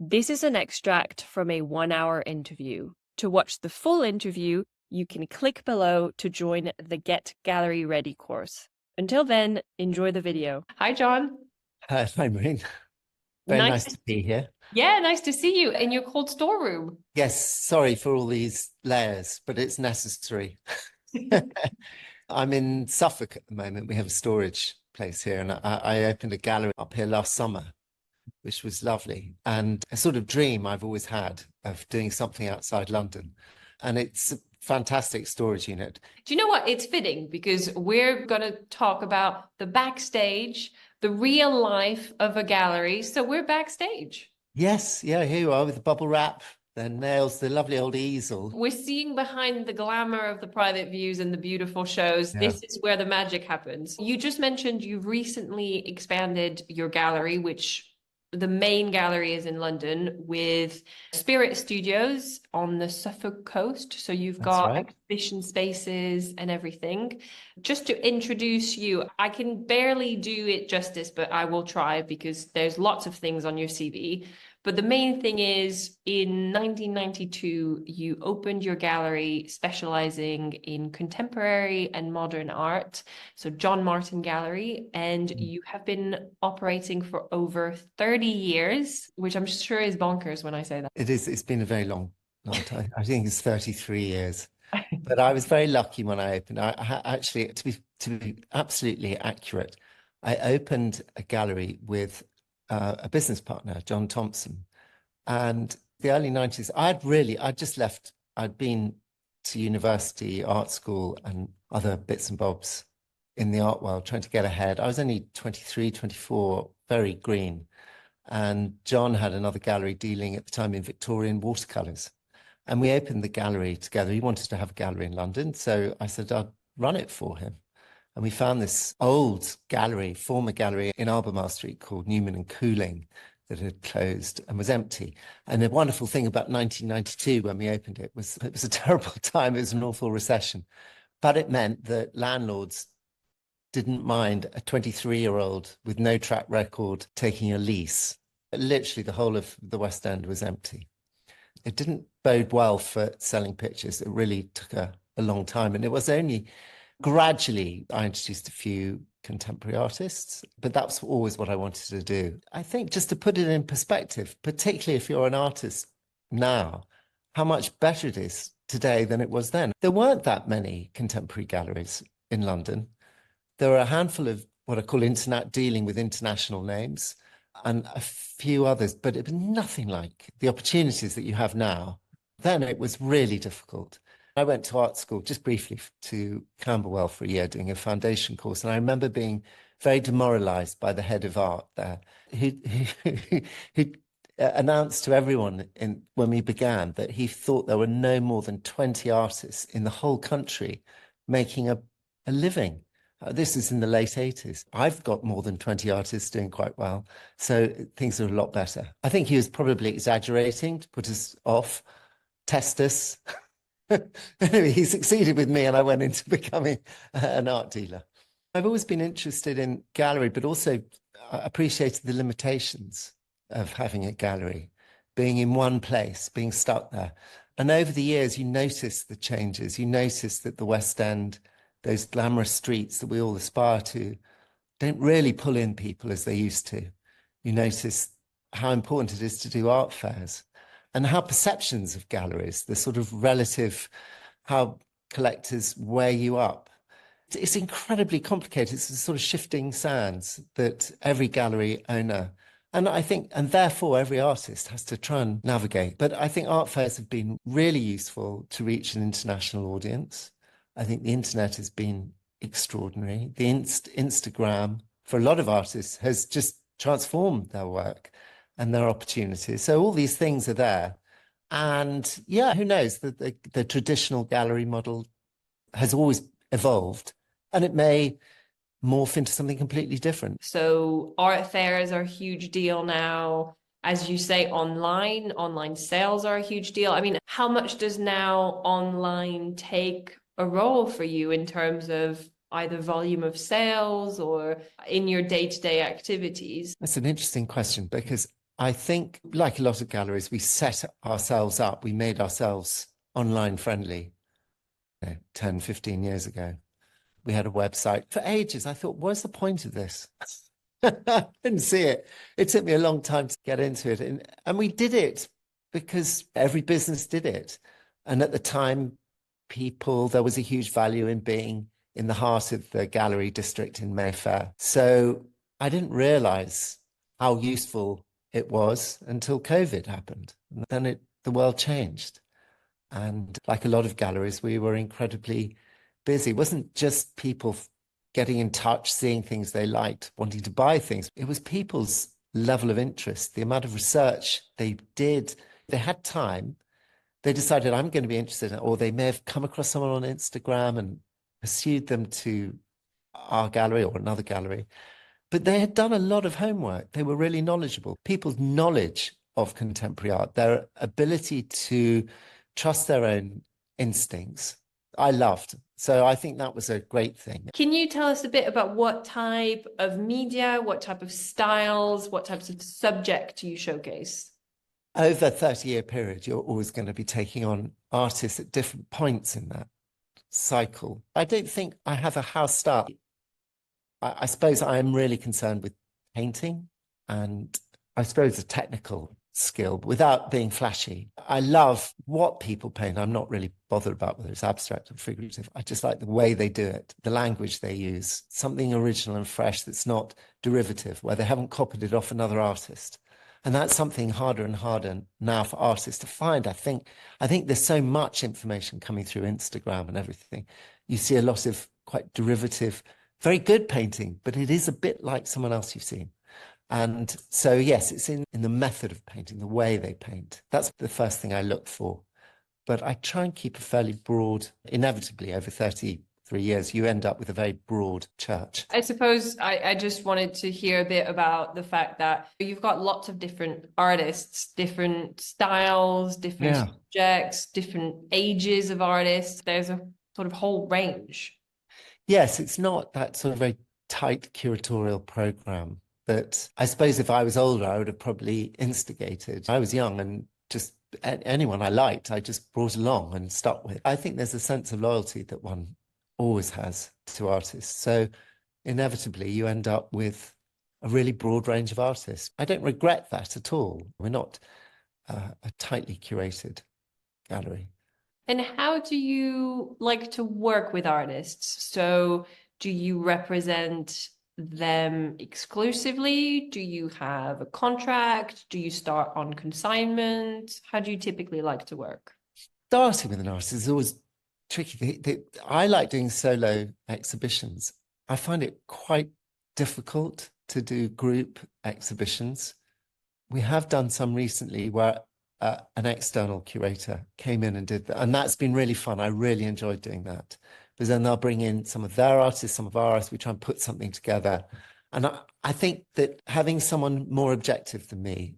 This is an extract from a 1-hour interview. To watch the full interview, you can click below to join the Get Gallery Ready course. Until then, enjoy the video. Hi, John. Hi, Marine. Very nice to be here. Yeah, nice to see you in your cold storeroom. Yes, sorry for all these layers, but it's necessary. I'm in Suffolk at the moment. We have a storage place here, and I opened a gallery up here last summer, which was lovely. And a sort of dream I've always had of doing something outside London. And it's a fantastic storage unit. Do you know what? It's fitting because we're going to talk about the backstage, the real life of a gallery. So we're backstage. Yes, yeah, here you are with the bubble wrap, the nails, the lovely old easel. We're seeing behind the glamour of the private views and the beautiful shows. Yeah. This is where the magic happens. You just mentioned you've recently expanded your gallery, which the main gallery is in London with Spirit Studios on the Suffolk coast. So you've got exhibition spaces and everything. Just to introduce you, I can barely do it justice, but I will try because there's lots of things on your CV. But the main thing is, in 1992, you opened your gallery specializing in contemporary and modern art, so John Martin Gallery, and you have been operating for over 30 years, which I'm sure is bonkers when I say that. It is. It's been a very long time. I think it's 33 years. But I was very lucky when I opened. I actually, to be absolutely accurate, I opened a gallery with a business partner, John Thompson. And the early 90s, I'd just left. I'd been to university, art school, and other bits and bobs in the art world, trying to get ahead. I was only 23, 24, very green. And John had another gallery dealing at the time in Victorian watercolors. And we opened the gallery together. He wanted to have a gallery in London. So I said, I'd run it for him. And we found this old gallery, former gallery in Albemarle Street called Newman and Cooling that had closed and was empty. And the wonderful thing about 1992 when we opened it was a terrible time. It was an awful recession. But it meant that landlords didn't mind a 23-year-old with no track record taking a lease. Literally the whole of the West End was empty. It didn't bode well for selling pictures. It really took a long time. And it was only gradually I introduced a few contemporary artists, but that's always what I wanted to do. I think just to put it in perspective, particularly if you're an artist now, how much better it is today than it was then. There weren't that many contemporary galleries in London. There were a handful of what I call dealing with international names and a few others, but it was nothing like the opportunities that you have now. Then it was really difficult. I went to art school just briefly to Camberwell for a year doing a foundation course. And I remember being very demoralized by the head of art there, who announced to everyone when we began that he thought there were no more than 20 artists in the whole country making a living. This is in the late 80s. I've got more than 20 artists doing quite well. So things are a lot better. I think he was probably exaggerating to put us off, test us. Anyway, he succeeded with me and I went into becoming an art dealer. I've always been interested in gallery, but also appreciated the limitations of having a gallery, being in one place, being stuck there. And over the years, you notice the changes. You notice that the West End, those glamorous streets that we all aspire to, don't really pull in people as they used to. You notice how important it is to do art fairs. And how perceptions of galleries, the sort of relative, how collectors weigh you up. It's incredibly complicated. It's a sort of shifting sands that every gallery owner, and I think, and therefore every artist has to try and navigate. But I think art fairs have been really useful to reach an international audience. I think the internet has been extraordinary. The Instagram, for a lot of artists, has just transformed their work and their opportunities. So all these things are there. And yeah, who knows, the traditional gallery model has always evolved and it may morph into something completely different. So art fairs are a huge deal now. As you say, online sales are a huge deal. I mean, how much does now online take a role for you in terms of either volume of sales or in your day-to-day activities? That's an interesting question because I think, like a lot of galleries, we set ourselves up, we made ourselves online friendly 10, 15 years ago. We had a website. For ages, I thought, what's the point of this? I didn't see it. It took me a long time to get into it. And we did it because every business did it. And at the time, there was a huge value in being in the heart of the gallery district in Mayfair. So I didn't realize how useful it was until COVID happened. And then the world changed. And like a lot of galleries, we were incredibly busy. It wasn't just people getting in touch, seeing things they liked, wanting to buy things. It was people's level of interest, the amount of research they did. They had time. They decided, I'm going to be interested in it, or they may have come across someone on Instagram and pursued them to our gallery or another gallery. But they had done a lot of homework. They were really knowledgeable. People's knowledge of contemporary art, their ability to trust their own instincts, I loved. So I think that was a great thing. Can you tell us a bit about what type of media, what type of styles, what types of subject you showcase? Over a 30-year period, you're always going to be taking on artists at different points in that cycle. I don't think I have a house style. I suppose I am really concerned with painting and I suppose a technical skill without being flashy. I love what people paint. I'm not really bothered about whether it's abstract or figurative. I just like the way they do it, the language they use, something original and fresh that's not derivative, where they haven't copied it off another artist. And that's something harder and harder now for artists to find. I think there's so much information coming through Instagram and everything. You see a lot of quite derivative, very good painting, but it is a bit like someone else you've seen. And so, yes, it's in the method of painting, the way they paint. That's the first thing I look for. But I try and keep a fairly broad, inevitably over 33 years, you end up with a very broad church. I suppose I just wanted to hear a bit about the fact that you've got lots of different artists, different styles, different subjects, different ages of artists. There's a sort of whole range. Yes, it's not that sort of very tight curatorial program. But I suppose if I was older, I would have probably instigated. I was young and just anyone I liked, I just brought along and stuck with. I think there's a sense of loyalty that one always has to artists. So inevitably, you end up with a really broad range of artists. I don't regret that at all. We're not a tightly curated gallery. And how do you like to work with artists? So do you represent them exclusively? Do you have a contract? Do you start on consignment? How do you typically like to work? Starting with an artist is always tricky. I like doing solo exhibitions. I find it quite difficult to do group exhibitions. We have done some recently where an external curator came in and did that, and that's been really fun. I really enjoyed doing that. But then they'll bring in some of their artists, some of our artists. We try and put something together. And I think that having someone more objective than me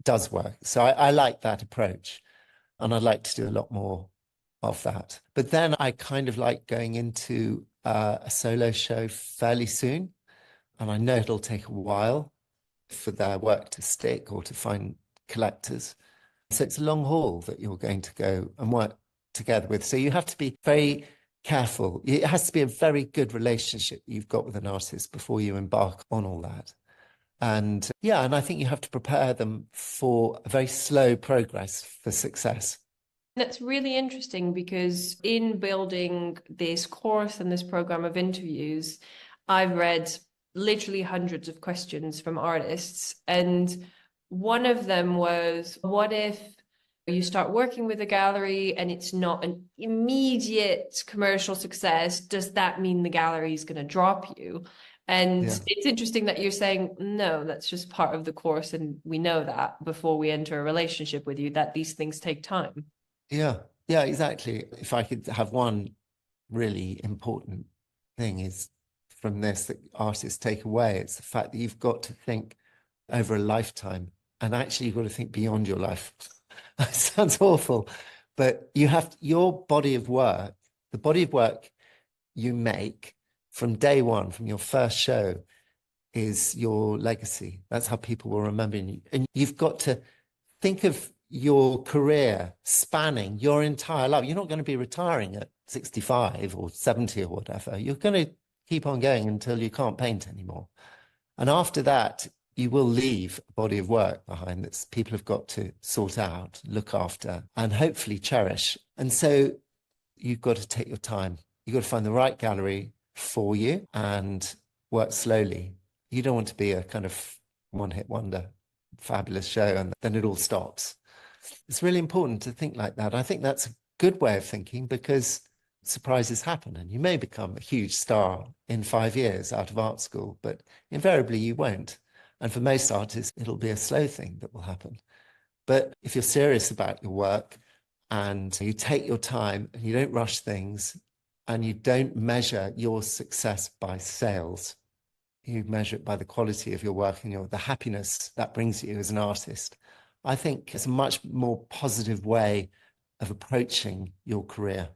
does work. So I like that approach. And I'd like to do a lot more of that. But then I kind of like going into a solo show fairly soon. And I know it'll take a while for their work to stick or to find collectors. So it's a long haul that you're going to go and work together with. So you have to be very careful. It has to be a very good relationship you've got with an artist before you embark on all that. And yeah, and I think you have to prepare them for a very slow progress for success. That's really interesting because in building this course and this program of interviews, I've read literally hundreds of questions from artists. And one of them was, what if you start working with a gallery and it's not an immediate commercial success? Does that mean the gallery is going to drop you? And it's interesting that you're saying, no, that's just part of the course. And we know that before we enter a relationship with you, that these things take time. Yeah, exactly. If I could have one really important thing is from this that artists take away, it's the fact that you've got to think over a lifetime, and actually you've got to think beyond your life. That sounds awful, but you have your body of work, the body of work you make from day one, from your first show, is your legacy. That's how people will remember you. And you've got to think of your career spanning your entire life. You're not going to be retiring at 65 or 70 or whatever. You're going to keep on going until you can't paint anymore. And after that, you will leave a body of work behind that people have got to sort out, look after, and hopefully cherish. And so you've got to take your time. You've got to find the right gallery for you and work slowly. You don't want to be a kind of one-hit wonder, fabulous show, and then it all stops. It's really important to think like that. I think that's a good way of thinking because surprises happen and you may become a huge star in 5 years out of art school, but invariably you won't. And for most artists, it'll be a slow thing that will happen. But if you're serious about your work and you take your time and you don't rush things and you don't measure your success by sales, you measure it by the quality of your work and the happiness that brings you as an artist, I think it's a much more positive way of approaching your career.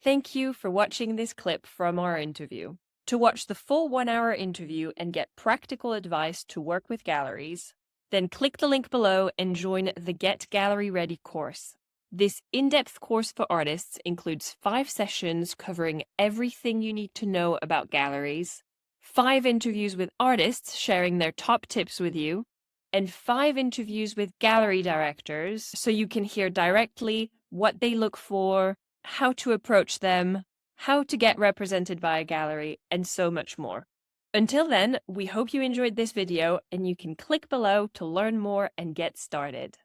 Thank you for watching this clip from our interview. To watch the full 1-hour interview and get practical advice to work with galleries, then click the link below and join the Get Gallery Ready course. This in-depth course for artists includes 5 sessions covering everything you need to know about galleries, 5 interviews with artists sharing their top tips with you, and 5 interviews with gallery directors so you can hear directly what they look for, how to approach them, how to get represented by a gallery, and so much more. Until then, we hope you enjoyed this video and you can click below to learn more and get started.